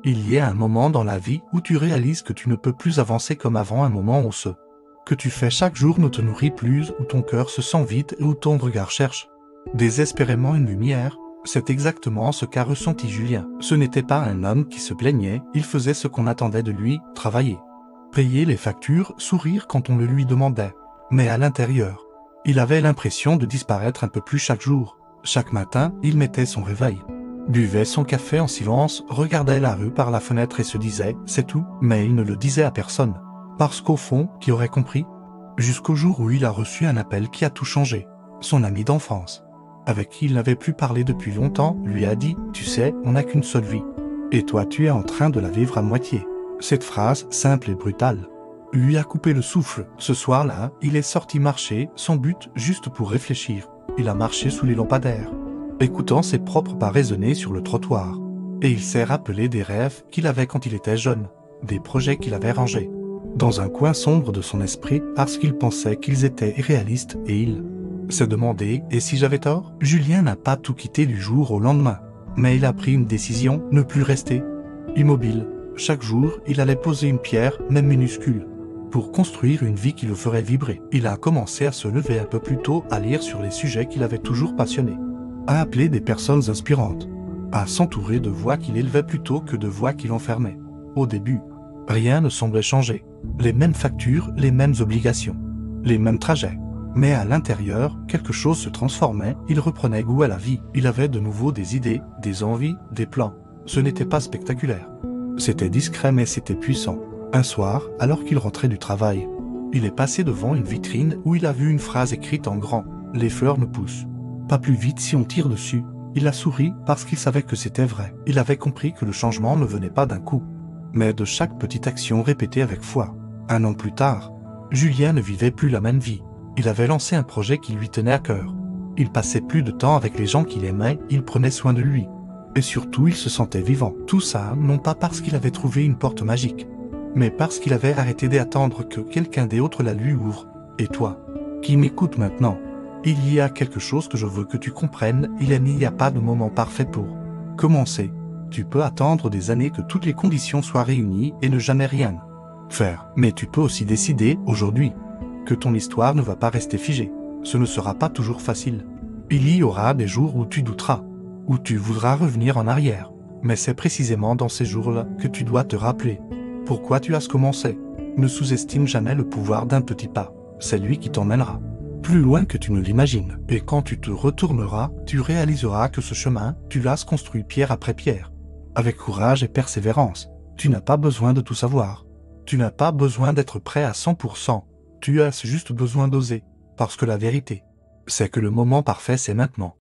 Il y a un moment dans la vie où tu réalises que tu ne peux plus avancer comme avant, un moment où ce que tu fais chaque jour ne te nourrit plus, où ton cœur se sent vide et où ton regard cherche désespérément une lumière. C'est exactement ce qu'a ressenti Julien. Ce n'était pas un homme qui se plaignait, il faisait ce qu'on attendait de lui, travailler, payer les factures, sourire quand on le lui demandait. Mais à l'intérieur, il avait l'impression de disparaître un peu plus chaque jour. Chaque matin, il mettait son réveil, buvait son café en silence, regardait la rue par la fenêtre et se disait « c'est tout », mais il ne le disait à personne. Parce qu'au fond, qui aurait compris? Jusqu'au jour où il a reçu un appel qui a tout changé. Son ami d'enfance, avec qui il n'avait plus parlé depuis longtemps, lui a dit « tu sais, on n'a qu'une seule vie. Et toi tu es en train de la vivre à moitié ». Cette phrase, simple et brutale, lui a coupé le souffle. Ce soir-là, il est sorti marcher, son but juste pour réfléchir. Il a marché sous les lampadaires, écoutant ses propres pas résonner sur le trottoir. Et il s'est rappelé des rêves qu'il avait quand il était jeune, des projets qu'il avait rangés dans un coin sombre de son esprit parce qu'il pensait qu'ils étaient irréalistes et il s'est demandé « et si j'avais tort ?» Julien n'a pas tout quitté du jour au lendemain, mais il a pris une décision, ne plus rester immobile. Chaque jour, il allait poser une pierre, même minuscule, pour construire une vie qui le ferait vibrer. Il a commencé à se lever un peu plus tôt, à lire sur les sujets qui l'avaient toujours passionné, à appeler des personnes inspirantes, à s'entourer de voix qu'il élevait plutôt que de voix qui l'enfermaient. Au début, rien ne semblait changer. Les mêmes factures, les mêmes obligations, les mêmes trajets. Mais à l'intérieur, quelque chose se transformait, il reprenait goût à la vie. Il avait de nouveau des idées, des envies, des plans. Ce n'était pas spectaculaire. C'était discret mais c'était puissant. Un soir, alors qu'il rentrait du travail, il est passé devant une vitrine où il a vu une phrase écrite en grand. « Les fleurs ne poussent pas plus vite si on tire dessus ». Il a souri parce qu'il savait que c'était vrai. Il avait compris que le changement ne venait pas d'un coup, mais de chaque petite action répétée avec foi. Un an plus tard, Julien ne vivait plus la même vie. Il avait lancé un projet qui lui tenait à cœur. Il passait plus de temps avec les gens qu'il aimait, il prenait soin de lui. Et surtout, il se sentait vivant. Tout ça, non pas parce qu'il avait trouvé une porte magique, mais parce qu'il avait arrêté d'attendre que quelqu'un d'autre la lui ouvre. Et toi, qui m'écoutes maintenant, il y a quelque chose que je veux que tu comprennes, il n'y a pas de moment parfait pour commencer. Tu peux attendre des années que toutes les conditions soient réunies et ne jamais rien faire. Mais tu peux aussi décider, aujourd'hui, que ton histoire ne va pas rester figée. Ce ne sera pas toujours facile. Il y aura des jours où tu douteras, où tu voudras revenir en arrière. Mais c'est précisément dans ces jours-là que tu dois te rappeler pourquoi tu as commencé. Ne sous-estime jamais le pouvoir d'un petit pas. C'est lui qui t'emmènera plus loin que tu ne l'imagines. Et quand tu te retourneras, tu réaliseras que ce chemin, tu l'as construit pierre après pierre, avec courage et persévérance. Tu n'as pas besoin de tout savoir. Tu n'as pas besoin d'être prêt à 100%. Tu as juste besoin d'oser. Parce que la vérité, c'est que le moment parfait, c'est maintenant.